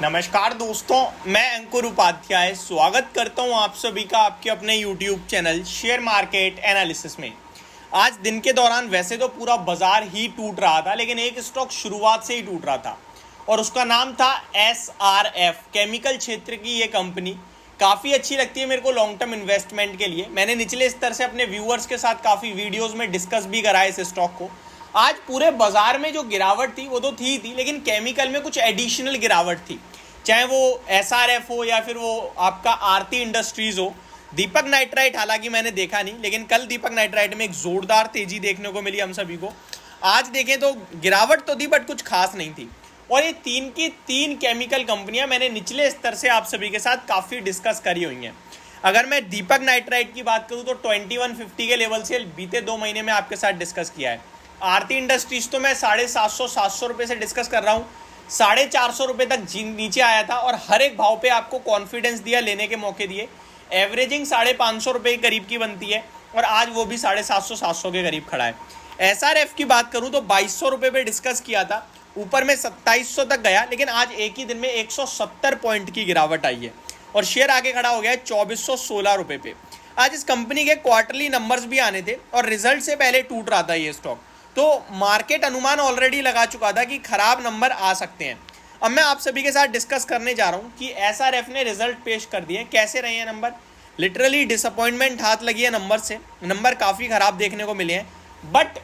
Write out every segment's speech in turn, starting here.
नमस्कार दोस्तों, मैं अंकुर उपाध्याय स्वागत करता हूं आप सभी का आपके अपने YouTube channel share market analysis में। आज दिन के दौरान वैसे तो पूरा बाजार ही टूट रहा था, लेकिन एक स्टॉक शुरुआत से ही टूट रहा था और उसका नाम था SRF। केमिकल क्षेत्र की ये कंपनी काफ़ी अच्छी लगती है मेरे को लॉन्ग टर्म इन्वेस्टमेंट के लिए। मैंने निचले स्तर से अपने व्यूअर्स के साथ काफ़ी वीडियोज़ में डिस्कस भी करा है इस स्टॉक को। आज पूरे बाजार में जो गिरावट थी वो तो थी, लेकिन केमिकल में कुछ एडिशनल गिरावट थी, चाहे वो SRF हो या फिर वो आपका आरती इंडस्ट्रीज हो। दीपक नाइट्राइट हालांकि मैंने देखा नहीं, लेकिन कल दीपक नाइट्राइट में एक जोरदार तेजी देखने को मिली हम सभी को। आज देखें तो गिरावट तो थी बट कुछ खास नहीं थी। और ये तीन की तीन केमिकल कंपनियां मैंने निचले स्तर से आप सभी के साथ काफ़ी डिस्कस करी हुई हैं। अगर मैं दीपक नाइट्राइट की बात करूँ तो 2150 के लेवल से बीते 2 महीने में आपके साथ डिस्कस किया है। आरती इंडस्ट्रीज तो मैं 750 रुपये से डिस्कस कर रहा हूँ, 450 रुपये तक नीचे आया था और हर एक भाव पे आपको कॉन्फिडेंस दिया, लेने के मौके दिए। एवरेजिंग 550 रुपये के करीब की बनती है और आज वो भी 750 के करीब खड़ा है। SRF की बात करूँ तो 2200 रुपये पे डिस्कस किया था, ऊपर में 2700 तक गया, लेकिन आज एक ही दिन में 170 पॉइंट की गिरावट आई है और शेयर आगे खड़ा हो गया है 2416 रुपये पे। आज इस कंपनी के क्वार्टरली नंबर्स भी आने थे और रिजल्ट से पहले टूट रहा था ये स्टॉक, तो मार्केट अनुमान ऑलरेडी लगा चुका था कि खराब नंबर आ सकते हैं। अब मैं आप सभी के साथ डिस्कस करने जा रहा हूं कि SRF ने रिजल्ट पेश कर दिए, कैसे रहे हैं नंबर। लिटरली डिसअपॉइंटमेंट हाथ लगी है नंबर से, नंबर काफ़ी ख़राब देखने को मिले हैं, बट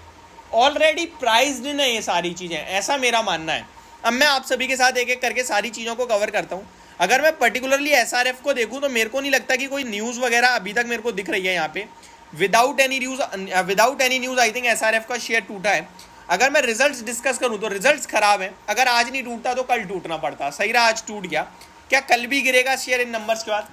ऑलरेडी प्राइस्ड नहीं ये सारी चीज़ें, ऐसा मेरा मानना है। अब मैं आप सभी के साथ एक एक करके सारी चीज़ों को कवर करता हूँ। अगर मैं पर्टिकुलरली SRF को देखूँ तो मेरे को नहीं लगता कि कोई न्यूज़ वगैरह अभी तक मेरे को दिख रही है यहाँ पे। Without any news I think SRF का शेयर टूटा है। अगर मैं रिजल्ट्स डिस्कस करूं तो रिजल्ट्स खराब हैं। अगर आज नहीं टूटता तो कल टूटना पड़ता, सही रहा आज टूट गया। क्या कल भी गिरेगा शेयर इन नंबर्स के बाद?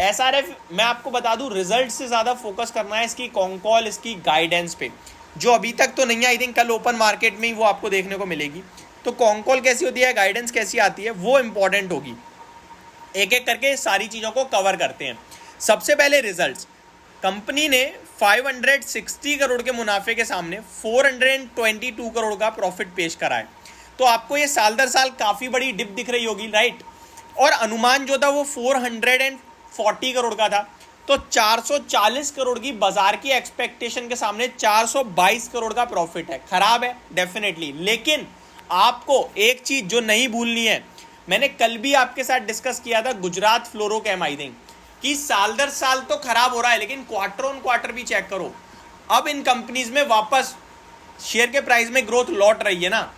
SRF मैं आपको बता दूं, रिजल्ट से ज़्यादा फोकस करना है इसकी कॉन्कॉल, इसकी गाइडेंस पे, जो अभी तक तो नहीं आई थिंक कल ओपन मार्केट में ही वो आपको देखने को मिलेगी। तो कॉन्कॉल कैसी होती है, गाइडेंस कैसी आती है, वो इंपॉर्टेंट होगी। एक एक करके सारी चीज़ों को कवर करते हैं। सबसे पहले रिजल्ट्स। कंपनी ने 560 करोड़ के मुनाफे के सामने 422 करोड़ का प्रॉफिट पेश करा है। तो आपको ये साल दर साल काफ़ी बड़ी डिप दिख रही होगी, राइट। और अनुमान जो था वो 440 करोड़ का था, तो 440 करोड़ की बाजार की एक्सपेक्टेशन के सामने 422 करोड़ का प्रॉफिट है। खराब है डेफिनेटली, लेकिन आपको एक चीज़ जो नहीं भूलनी है, मैंने कल भी आपके साथ डिस्कस किया था गुजरात फ्लोरोकेम आई थिंक, कि साल दर साल तो खराब हो रहा है, लेकिन क्वार्टर ऑन क्वार्टर भी चेक करो। अब इन कंपनीज में वापस शेयर के प्राइस में ग्रोथ लौट रही है ना,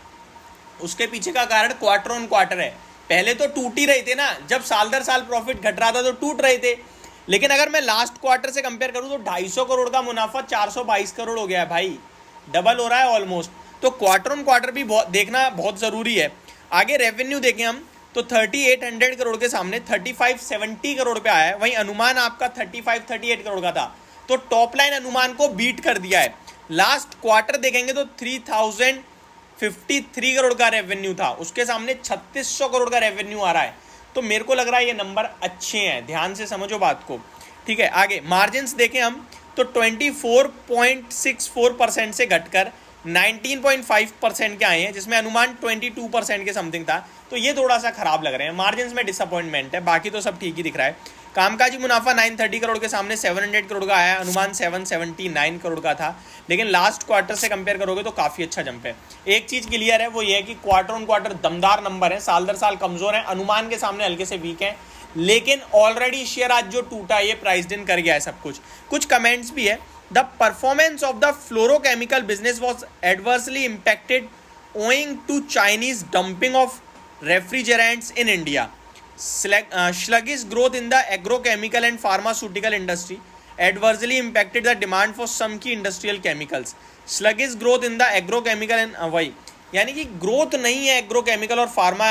उसके पीछे का कारण क्वार्टर ऑन क्वार्टर है। पहले तो टूट ही रहे थे ना, जब साल दर साल प्रॉफिट घट रहा था तो टूट रहे थे, लेकिन अगर मैं लास्ट क्वार्टर से कंपेयर करूं तो 250 करोड़ का मुनाफा 422 करोड़ हो गया है भाई, डबल हो रहा है ऑलमोस्ट। तो क्वार्टर ऑन क्वार्टर भी देखना बहुत ज़रूरी है। आगे रेवेन्यू देखें हम तो 3800 करोड़ के सामने 3570 करोड़ पे आया है, वहीं अनुमान आपका 3538 करोड़ का था, तो टॉप लाइन अनुमान को बीट कर दिया है। लास्ट क्वार्टर देखेंगे तो 3053 करोड़ का रेवेन्यू था, उसके सामने 3600 करोड़ का रेवेन्यू आ रहा है। तो मेरे को लग रहा है ये नंबर अच्छे हैं, ध्यान से समझो बात को, ठीक है। आगे मार्जिन्स देखें हम तो 24.64% से घटकर 19.5% के आए हैं, जिसमें अनुमान 22% के समथिंग था। तो ये थोड़ा सा खराब लग रहे हैं, मार्जिन्स में डिसअपॉइंटमेंट है, बाकी तो सब ठीक ही दिख रहा है। कामकाजी मुनाफा 930 करोड़ के सामने 700 करोड़ का आया, अनुमान 779 करोड़ का था, लेकिन लास्ट क्वार्टर से कंपेयर करोगे तो काफ़ी अच्छा जंप है। एक चीज़ क्लियर है, वो ये है कि क्वार्टर ऑन क्वार्टर दमदार नंबर है, साल दर साल कमज़ोर है, अनुमान के सामने हल्के से वीक है, लेकिन ऑलरेडी शेयर आज जो टूटा है ये प्राइस्ड इन कर गया है सब कुछ। कुछ कमेंट्स भी है। The performance of the fluorochemical business was adversely impacted owing to Chinese dumping of refrigerants in India. Sluggish growth in the agrochemical and pharmaceutical industry adversely impacted the demand for some key industrial chemicals. Sluggish growth in the agrochemical and वही यानी कि growth नहीं है agrochemical और pharma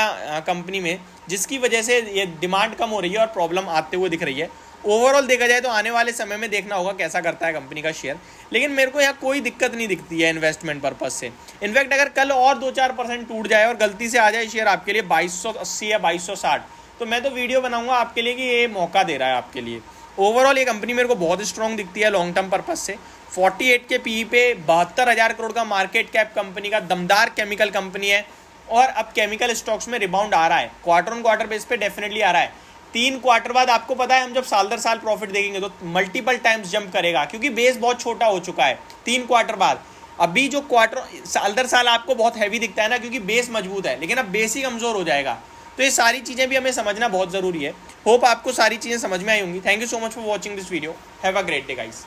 company में, जिसकी वजह से ये डिमांड कम हो रही है और प्रॉब्लम आते हुए दिख रही है। ओवरऑल देखा जाए तो आने वाले समय में देखना होगा कैसा करता है कंपनी का शेयर, लेकिन मेरे को यहाँ कोई दिक्कत नहीं दिखती है इन्वेस्टमेंट पर्पज से। इनफैक्ट अगर कल और 2-4% टूट जाए और गलती से आ जाए शेयर आपके लिए 2280 या 2260, तो मैं तो वीडियो बनाऊंगा आपके लिए कि ये मौका दे रहा है आपके लिए। ओवरऑल ये कंपनी मेरे को बहुत स्ट्रॉन्ग दिखती है लॉन्ग टर्म पर्पज से। 48 के पी पे 72,000 करोड़ का मार्केट कैप कंपनी का, दमदार केमिकल कंपनी है, और अब केमिकल स्टॉक्स में रिबाउंड आ रहा है, क्वार्टर ऑन क्वार्टर बेस पे डेफिनेटली आ रहा है। 3 क्वार्टर बाद आपको पता है हम जब साल दर साल प्रॉफिट देखेंगे तो मल्टीपल टाइम्स जंप करेगा, क्योंकि बेस बहुत छोटा हो चुका है 3 क्वार्टर बाद। अभी जो क्वार्टर साल दर साल आपको बहुत हैवी दिखता है ना, क्योंकि बेस मजबूत है, लेकिन अब बेस ही कमजोर हो जाएगा। तो ये सारी चीजें भी हमें समझना बहुत जरूरी है। होप आपको सारी चीजें समझ में आई होंगी। Thank you so much for watching this video. Have a great day guys.